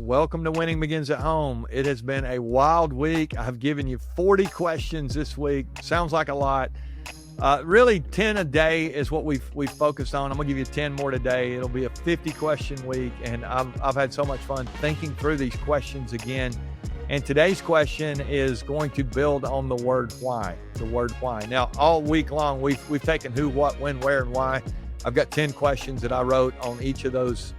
welcome to Winning Begins at Home. It has been a wild week. I've given you 40 questions this week. Sounds like a lot. Really 10 a day is what we've focused on. I'm gonna give you 10 more today. It'll be a 50 question week, and I've had so much fun thinking through these questions again. And today's question is going to build on the word why. The word why. Now, all week long, we've taken who, what, when, where, and why. I've got 10 questions that I wrote on each of those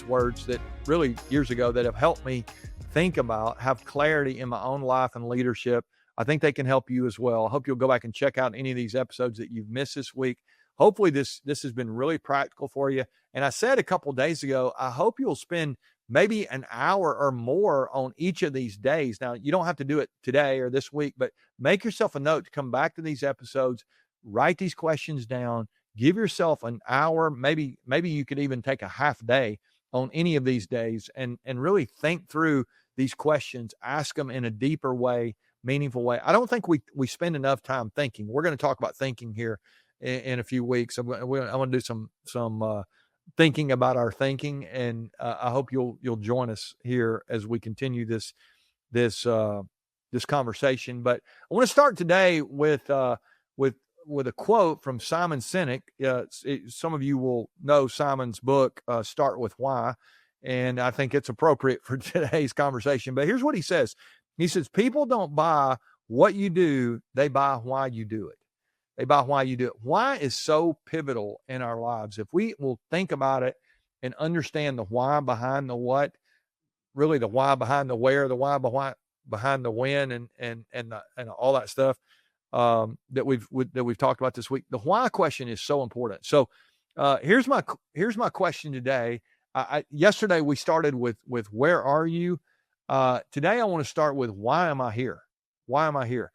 words that really years ago that have helped me think about, have clarity in my own life and leadership. I think they can help you as well. I hope you'll go back and check out any of these episodes that you've missed this week. Hopefully this has been really practical for you. And I said a couple days ago, I hope you'll spend maybe an hour or more on each of these days. Now, you don't have to do it today or this week, but make yourself a note to come back to these episodes, write these questions down, give yourself an hour. Maybe you could even take a half day on any of these days and really think through these questions, ask them in a deeper way, meaningful way. I don't think we spend enough time thinking. We're going to talk about thinking here in a few weeks. I'm going to do some thinking about our thinking, and I hope you'll join us here as we continue this conversation. But I want to start today with a quote from Simon Sinek. Some of you will know Simon's book, Start With Why, and I think it's appropriate for today's conversation. But here's what he says. He says, people don't buy what you do, they buy why you do it. They buy why you do it. Why is so pivotal in our lives. If we will think about it and understand the why behind the what, really the why behind the where, the why behind the when, and all that stuff that we've talked about this week. The why question is so important. So here's my question today. Yesterday we started with where are you? Today I want to start with why am I here? Why am I here?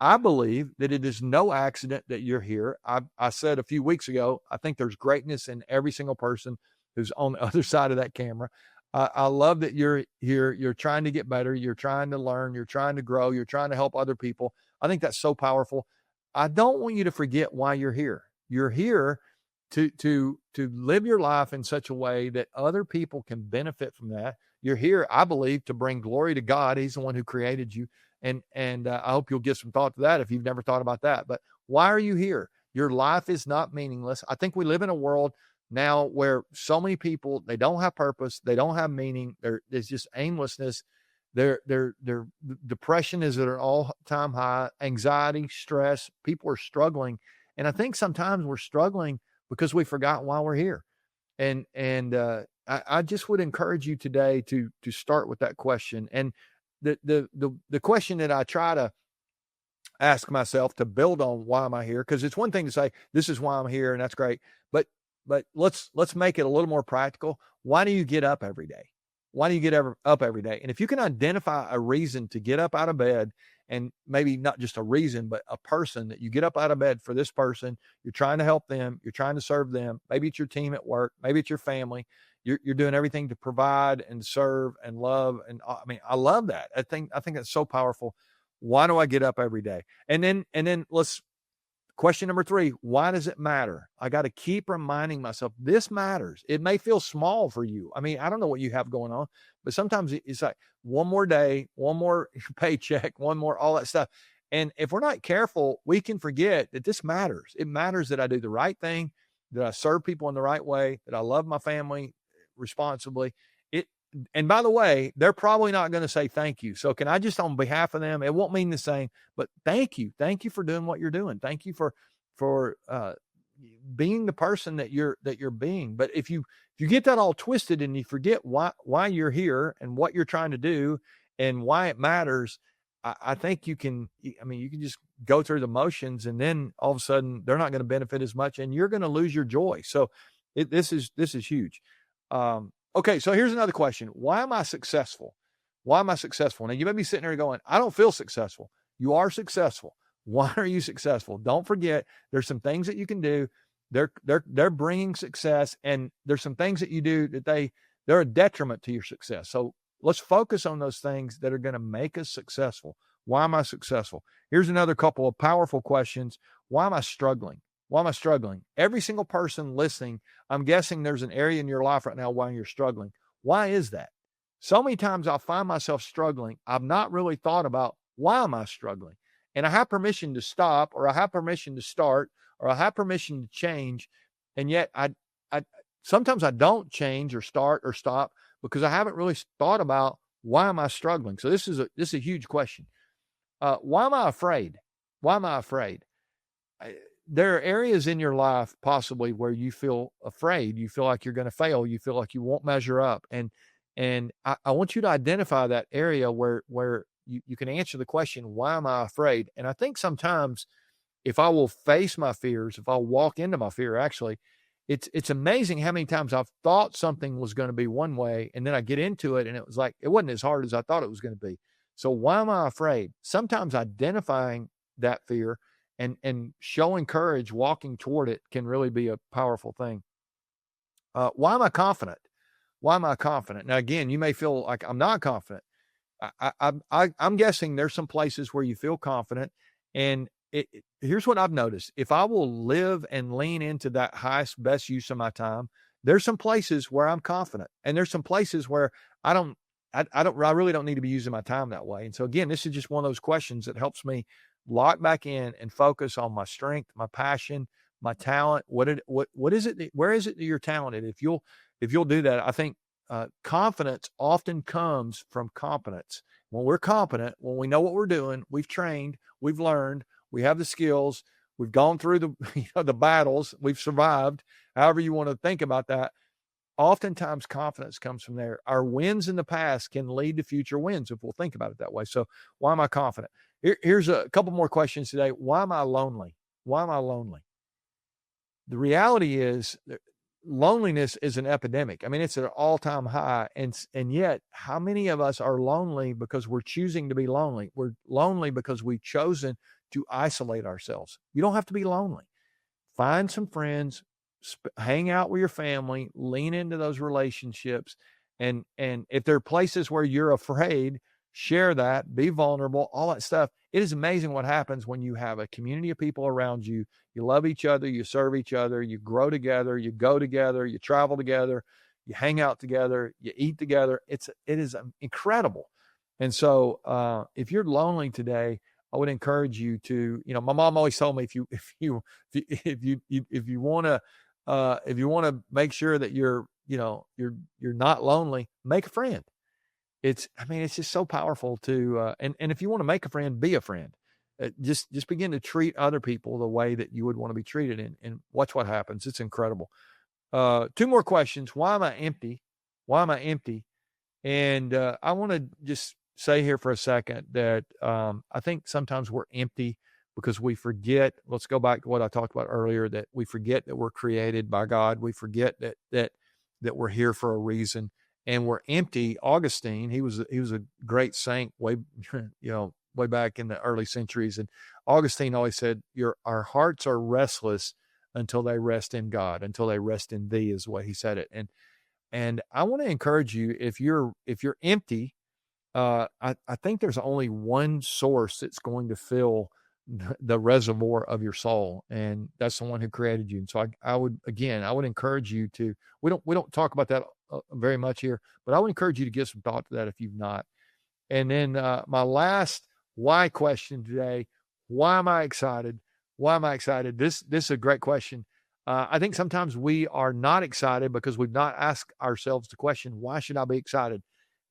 I believe that it is no accident that you're here. I said a few weeks ago, I think there's greatness in every single person who's on the other side of that camera. I love that you're here. You're trying to get better. You're trying to learn. You're trying to grow. You're trying to help other people. I think that's so powerful. I don't want you to forget why you're here. You're here to live your life in such a way that other people can benefit from that. You're here, I believe, to bring glory to God. He's the one who created you. And I hope you'll give some thought to that if you've never thought about that. But why are you here? Your life is not meaningless. I think we live in a world now where so many people, they don't have purpose. They don't have meaning. There's just aimlessness. Their depression is at an all-time high. Anxiety, stress. People are struggling. And I think sometimes we're struggling because we forgot why we're here. And I just would encourage you today to start with that question. And the question that I try to ask myself to build on why am I here? Because it's one thing to say, this is why I'm here, and that's great. But let's make it a little more practical. Why do you get up every day? Why do you get up every day? And if you can identify a reason to get up out of bed, and maybe not just a reason, but a person that you get up out of bed for this person, you're trying to help them, you're trying to serve them. Maybe it's your team at work, maybe it's your family. You're doing everything to provide and serve and love. And I mean, I love that. I think that's so powerful. Why do I get up every day? And then question number 3, why does it matter? I got to keep reminding myself this matters. It may feel small for you. I mean, I don't know what you have going on, but sometimes it's like one more day, one more paycheck, one more, all that stuff. And if we're not careful, we can forget that this matters. It matters that I do the right thing, that I serve people in the right way, that I love my family responsibly. And by the way, they're probably not going to say thank you. So can I just, on behalf of them, it won't mean the same, but thank you for doing what you're doing. Thank you for being the person that you're being. But if you get that all twisted and you forget why you're here and what you're trying to do and why it matters, I think you can just go through the motions, and then all of a sudden they're not going to benefit as much, and you're going to lose your joy. So this is huge. Okay, so here's another question. Why am I successful? Why am I successful? Now, you may be sitting there going, I don't feel successful. You are successful. Why are you successful? Don't forget, there's some things that you can do. They're bringing success, and there's some things that you do that they're a detriment to your success. So let's focus on those things that are going to make us successful. Why am I successful? Here's another couple of powerful questions. Why am I struggling? Why am I struggling? Every single person listening, I'm guessing there's an area in your life right now why you're struggling. Why is that? So many times I'll find myself struggling. I've not really thought about why am I struggling? And I have permission to stop, or I have permission to start, or I have permission to change. And yet I sometimes I don't change or start or stop because I haven't really thought about why am I struggling? So this is a huge question. Why am I afraid? Why am I afraid? There are areas in your life possibly where you feel afraid. You feel like you're going to fail. You feel like you won't measure up. And I want you to identify that area where you can answer the question, why am I afraid? And I think sometimes if I will face my fears, if I'll walk into my fear, actually, it's amazing how many times I've thought something was going to be one way, and then I get into it and it was like, it wasn't as hard as I thought it was going to be. So why am I afraid? Sometimes identifying that fear and showing courage, walking toward it, can really be a powerful thing. Why am I confident? Why am I confident? Now, again, you may feel like I'm not confident. I'm guessing there's some places where you feel confident. And here's what I've noticed. If I will live and lean into that highest, best use of my time, there's some places where I'm confident. And there's some places where I really don't need to be using my time that way. And so again, this is just one of those questions that helps me lock back in and focus on my strength, my passion, my talent. What is it? Where is it that you're talented? If you'll do that, I think confidence often comes from competence. When we're competent, when we know what we're doing, we've trained, we've learned, we have the skills, we've gone through the battles, we've survived, however you want to think about that. Oftentimes confidence comes from there. Our wins in the past can lead to future wins if we'll think about it that way. So why am I confident? Here's a couple more questions today. Why am I lonely? Why am I lonely? The reality is loneliness is an epidemic. I mean, it's at an all-time high. And yet, how many of us are lonely because we're choosing to be lonely? We're lonely because we've chosen to isolate ourselves. You don't have to be lonely. Find some friends, hang out with your family, lean into those relationships. And if there are places where you're afraid, share that, be vulnerable, all that stuff. It is amazing what happens when you have a community of people around you. You love each other, you serve each other, you grow together, you go together, you travel together, you hang out together, you eat together. It is incredible. And so if you're lonely today, I would encourage you to, my mom always told me, if you want to make sure that you're not lonely, make a friend. It's just so powerful to, and if you want to make a friend, be a friend. Just begin to treat other people the way that you would want to be treated, and watch what happens. It's incredible. Two more questions. Why am I empty? Why am I empty? And I want to just say here for a second that I think sometimes we're empty because we forget. Let's go back to what I talked about earlier, that we forget that we're created by God. We forget that we're here for a reason. And we're empty. Augustine, he was a great saint way back in the early centuries. And Augustine always said, our hearts are restless until they rest in God, until they rest in thee, is the way he said it. And I want to encourage you, if you're empty, I think there's only one source that's going to fill the reservoir of your soul, and that's the one who created you. And so I would encourage you to, we don't talk about that very much here, but I would encourage you to give some thought to that if you've not. And then my last why question today: why am I excited? Why am I excited? This is a great question. I think sometimes we are not excited because we've not asked ourselves the question, why should I be excited?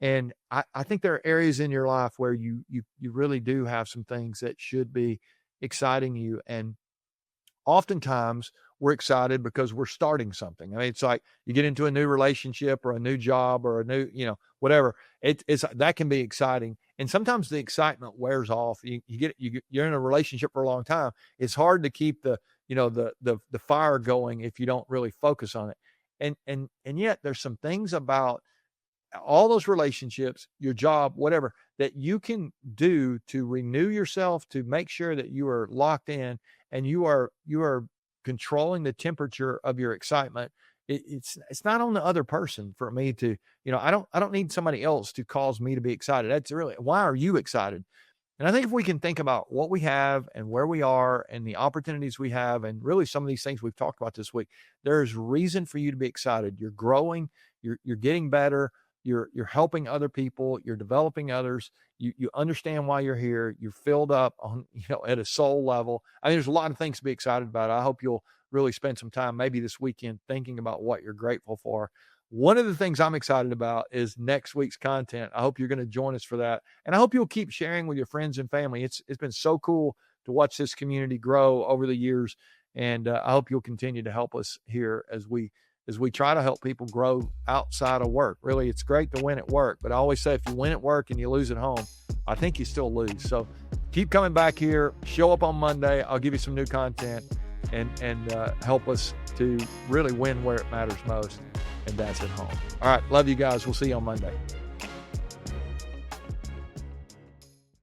And I think there are areas in your life where you really do have some things that should be exciting you. And oftentimes we're excited because we're starting something. I mean, it's like you get into a new relationship or a new job or a new, whatever. It's that can be exciting. And sometimes the excitement wears off. You're in a relationship for a long time. It's hard to keep the fire going if you don't really focus on it. And yet there's some things about all those relationships, your job, whatever, that you can do to renew yourself, to make sure that you are locked in and you are controlling the temperature of your excitement. It's not on the other person for me to, I don't need somebody else to cause me to be excited. That's really, why are you excited? And I think if we can think about what we have and where we are and the opportunities we have, and really some of these things we've talked about this week, there's reason for you to be excited. You're growing, you're getting better. you're helping other people, you're developing others, you understand why you're here, you're filled up on, at a soul level. I mean, there's a lot of things to be excited about. I hope you'll really spend some time maybe this weekend thinking about what you're grateful for. One of the things I'm excited about is next week's content. I hope you're going to join us for that. And I hope you'll keep sharing with your friends and family. It's been so cool to watch this community grow over the years. And I hope you'll continue to help us here as we try to help people grow outside of work. Really, it's great to win at work, but I always say if you win at work and you lose at home, I think you still lose. So keep coming back here. Show up on Monday. I'll give you some new content and help us to really win where it matters most, and that's at home. All right. Love you guys. We'll see you on Monday.